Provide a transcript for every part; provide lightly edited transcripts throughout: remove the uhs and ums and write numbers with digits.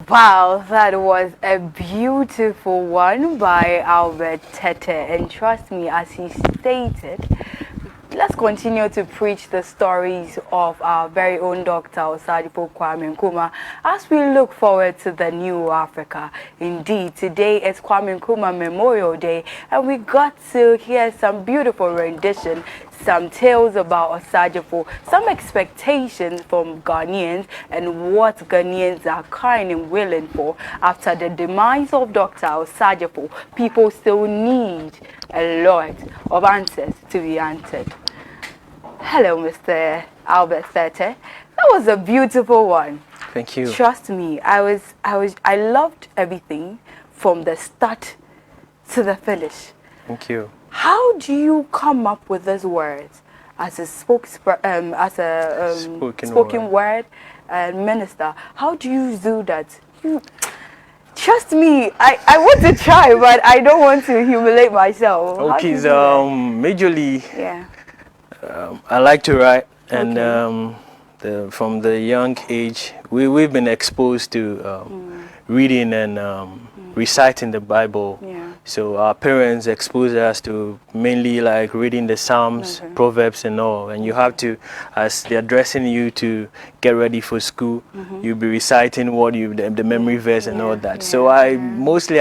Wow, that was a beautiful one by Albert Tete. And trust me, as he stated, let's continue to preach the stories of our very own Dr. Osagyefo Kwame Nkrumah as we look forward to the new Africa. Indeed, today is Kwame Nkrumah Memorial Day, and we got to hear some beautiful rendition, some tales about Osagyefo, some expectations from Ghanaians, and what Ghanaians are kind and willing for. After the demise of Dr. Osagyefo, people still need a lot of answers to be answered. Hello, Mr. Albert Tete. That was a beautiful one. Thank you. Trust me, I loved everything from the start to the finish. Thank you. How do you come up with these words as a spoken word minister? How do you do that? Trust me, I want to try, but I don't want to humiliate myself. Okay, so majorly, yeah. I like to write, and from the young age, we've been exposed to reading and reciting the Bible. Yeah. So our parents exposed us to mainly like reading the Psalms, Proverbs and all. And you have to, as they're dressing you to get ready for school, you'll be reciting what the memory verse and all that. So I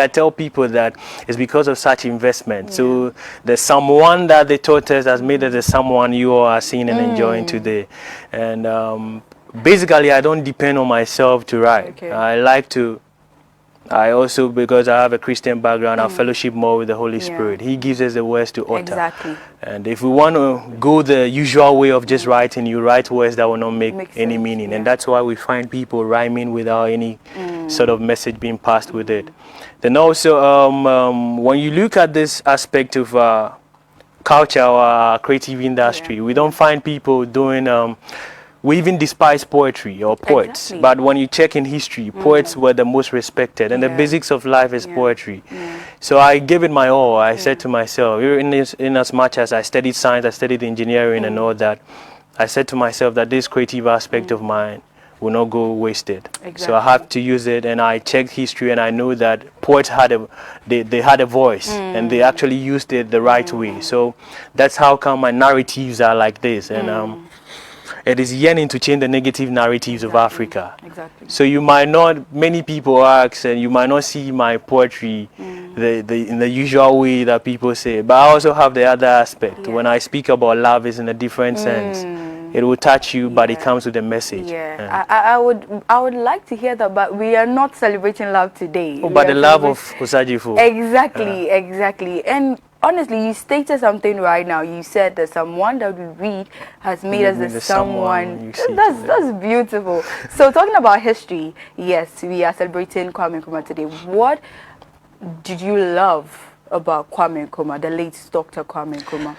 tell people that it's because of such investment. So the Psalm 1 that they taught us has made us the Psalm 1 you all are seeing and enjoying today. And basically I don't depend on myself to write. I also, because I have a Christian background, I fellowship more with the Holy Spirit. He gives us the words to utter. Exactly. And if we want to go the usual way of just writing, you write words that will not make any meaning. And that's why we find people rhyming without any sort of message being passed with it. Then also, when you look at this aspect of culture or creative industry, we don't find people doing... we even despise poetry or poets, but when you check in history, poets were the most respected, and the basics of life is poetry. So I gave it my all. I said to myself, in as much as I studied science, I studied engineering and all that, I said to myself that this creative aspect of mine will not go wasted. So I have to use it, and I checked history, and I know that poets had they had a voice, and they actually used it the right way. So that's how come my narratives are like this, and it is yearning to change the negative narratives of Africa. So you might not, many people ask, and you might not see my poetry in the usual way that people say, but I also have the other aspect. When I speak about love, is in a different sense. It will touch you, but it comes with a message. I would like to hear that, but we are not celebrating love today. Oh, but the love of Osagyefo. Exactly. And honestly, you stated something right now. You said that someone that we read has made us the someone. That's beautiful. So talking about history, yes, we are celebrating Kwame Nkrumah today. What did you love about Kwame Nkrumah, the late Dr. Kwame Nkrumah?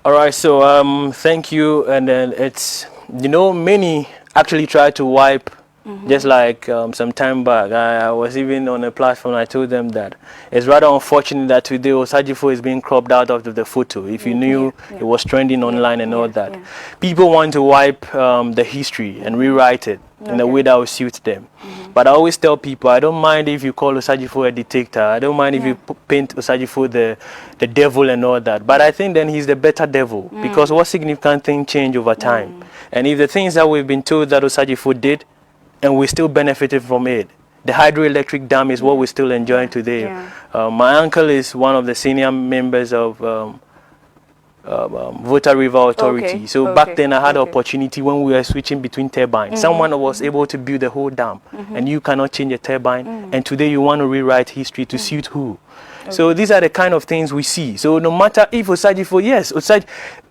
All right, so thank you. And then it's, many actually try to wipe. Just like some time back, I was even on a platform, I told them that it's rather unfortunate that today Osagyefo is being cropped out of the photo. If you knew it was trending online and all that. People want to wipe the history and rewrite it in a way that will suit them. But I always tell people, I don't mind if you call Osagyefo a dictator. I don't mind if you paint Osagyefo the devil and all that. But I think then he's the better devil, because what significant things change over time. And if the things that we've been told that Osagyefo did, and we still benefited from it. The hydroelectric dam is what we're still enjoying today. My uncle is one of the senior members of Volta River Authority. So back then I had the opportunity when we were switching between turbines. Someone was able to build the whole dam, and you cannot change a turbine. And today you want to rewrite history to suit who? So these are the kind of things we see. So no matter if Osagyefo, yes,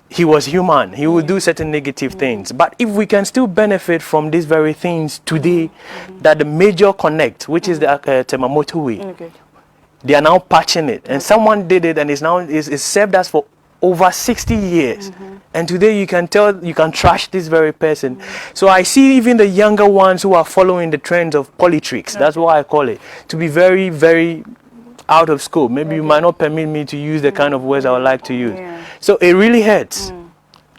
he was human. He would do certain negative things. But if we can still benefit from these very things today, that the major connect, which is the Temamoto way, they are now patching it. And someone did it, and it's served us for over 60 years. And today you can trash this very person. So I see even the younger ones who are following the trends of politricks, that's what I call it, to be very, very out of scope. Maybe you might not permit me to use the kind of words I would like to use. So it really hurts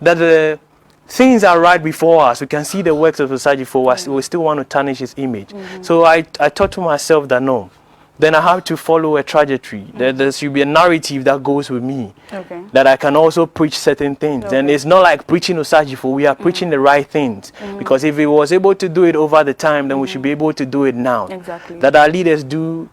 that things are right before us. We can see the works of Osagyefo. We still want to tarnish his image. So I thought to myself that no, then I have to follow a trajectory. There should be a narrative that goes with me. That I can also preach certain things. And it's not like preaching Osagyefo. We are preaching the right things. Because if he was able to do it over the time, then we should be able to do it now. That our leaders do.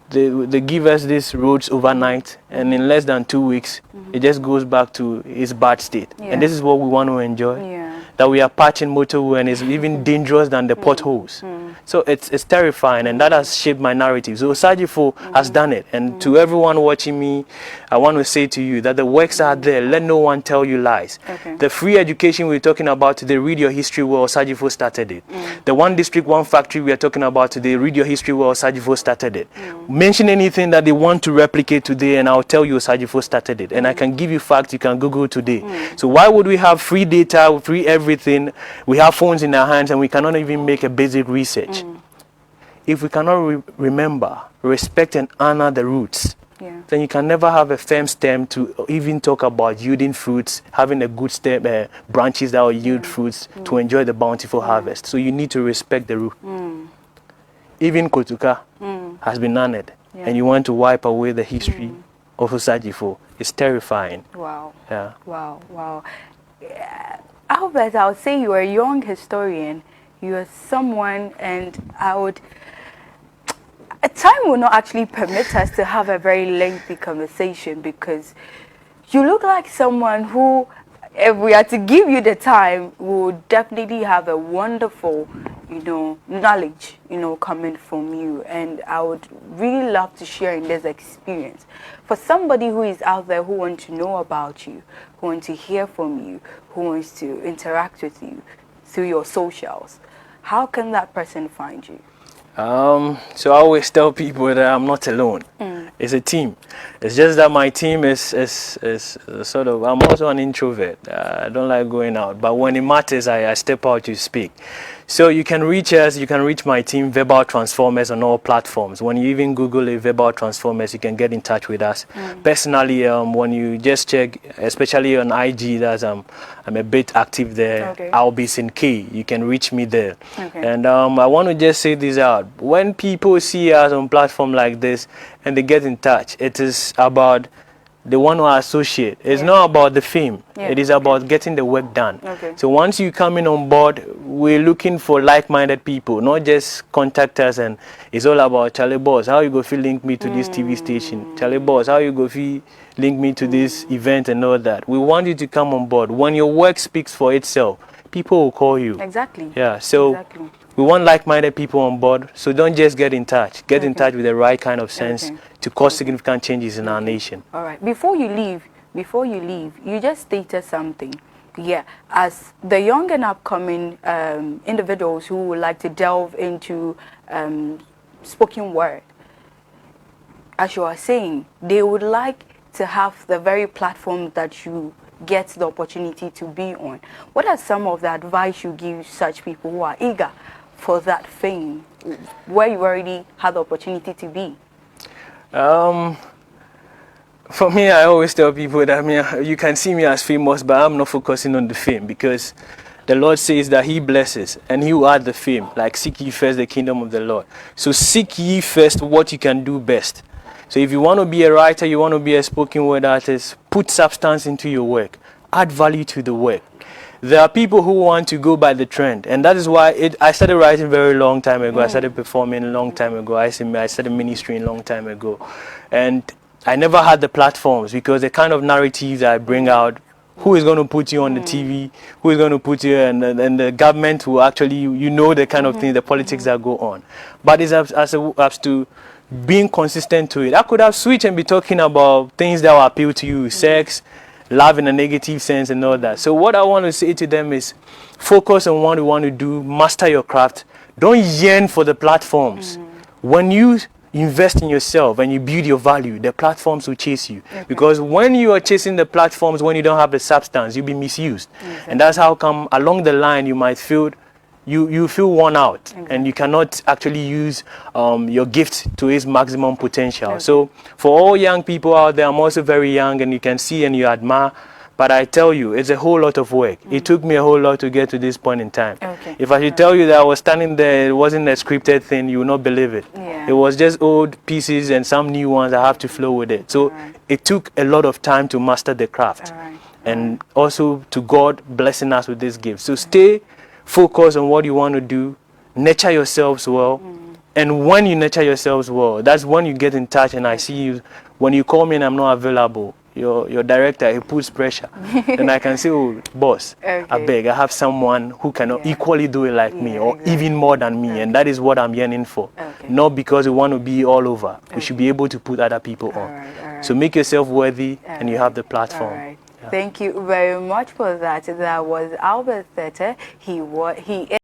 They give us these roads overnight, and in less than 2 weeks, it just goes back to its bad state. And this is what we want to enjoy. That we are patching motorway, and it's even dangerous than the potholes. So it's terrifying, and that has shaped my narrative. So Osagyefo has done it, and to everyone watching me, I want to say to you that the works are there. Let no one tell you lies. The free education we're talking about today, read your history where Osagyefo started it. The one district, one factory we are talking about today, read your history where Osagyefo started it. Mention anything that they want to replicate today, and I'll tell you Osagyefo started it. And I can give you facts you can Google today. So why would we have free data, free everything? We have phones in our hands, and we cannot even make a basic research. If we cannot remember, respect, and honor the roots, then you can never have a firm stem to even talk about yielding fruits, having a good stem, branches that will yield fruits to enjoy the bountiful harvest. So you need to respect the root. Even Kotuka has been honored, and you want to wipe away the history of Osagyefo. It's terrifying. Wow. Wow. Albert, I would say you are a young historian. You are someone, and time will not actually permit us to have a very lengthy conversation, because you look like someone who, if we had to give you the time, would definitely have a wonderful, knowledge, coming from you. And I would really love to share in this experience. For somebody who is out there who wants to know about you, who wants to hear from you, who wants to interact with you through your socials, how can that person find you? So I always tell people that I'm not alone. It's a team. It's just that my team is sort of, I'm also an introvert. I don't like going out, but when it matters, I step out to speak. So you can reach us, you can reach my team, Verbal Transformers, on all platforms. When you even Google it, Verbal Transformers, you can get in touch with us. Personally, when you just check, especially on IG, that's I'm a bit active there. I'll be in K. You can reach me there. And I want to just say this out. When people see us on platform like this and they get in touch, it is about they want to associate. It's not about the fame. It is about getting the work done. So once you come in on board, we're looking for like-minded people, not just contactors. And it's all about Charlie Boss, how you go feel link me to this TV station? Charlie Boss, how you go feel link me to this event and all that? We want you to come on board. When your work speaks for itself, people will call you. So we want like-minded people on board, so don't just get in touch. Get in touch with the right kind of sense to cause significant changes in our nation. All right. Before you leave, you just stated something. As the young and upcoming individuals who would like to delve into spoken word, as you are saying, they would like to have the very platform that you get the opportunity to be on. What are some of the advice you give such people who are eager for that fame, where you already had the opportunity to be? For me, I always tell people that you can see me as famous, but I'm not focusing on the fame, because the Lord says that He blesses and He will add the fame. Like, seek ye first the kingdom of the Lord. So seek ye first what you can do best. So if you want to be a writer, you want to be a spoken word artist, put substance into your work, add value to the work. There are people who want to go by the trend, and that is why I started writing very long time ago. I started performing a long time ago. I started ministering a long time ago, and I never had the platforms, because the kind of narratives I bring out, who is going to put you on the TV, who is going to put you, and the government will actually, the kind of thing, the politics that go on. But it's up to being consistent to it. I could have switched and be talking about things that will appeal to you, sex, love in a negative sense and all that. So what I want to say to them is focus on what you want to do, master your craft. Don't yearn for the platforms. When you invest in yourself and you build your value, the platforms will chase you. Because when you are chasing the platforms, when you don't have the substance, you'll be misused. And that's how come along the line you might feel you feel worn out, and you cannot actually use your gift to its maximum potential. So for all young people out there, I'm also very young, and you can see and you admire But I tell you, it's a whole lot of work. It took me a whole lot to get to this point in time. Okay. If I should tell you that I was standing there, it wasn't a scripted thing, you will not believe it. Yeah. It was just old pieces and some new ones. I have to flow with it. So it took a lot of time to master the craft. And also to God blessing us with this gift. So stay focused on what you want to do. Nurture yourselves well. And when you nurture yourselves well, that's when you get in touch and I see you. When you call me and I'm not available, your director, he puts pressure. Then I can say, oh, boss, I beg, I have someone who can equally do it like me or even more than me. And that is what I'm yearning for. Not because we want to be all over. We should be able to put other people on. So make yourself worthy and you have the platform. Thank you very much for that. That was Albert TETTeh. He is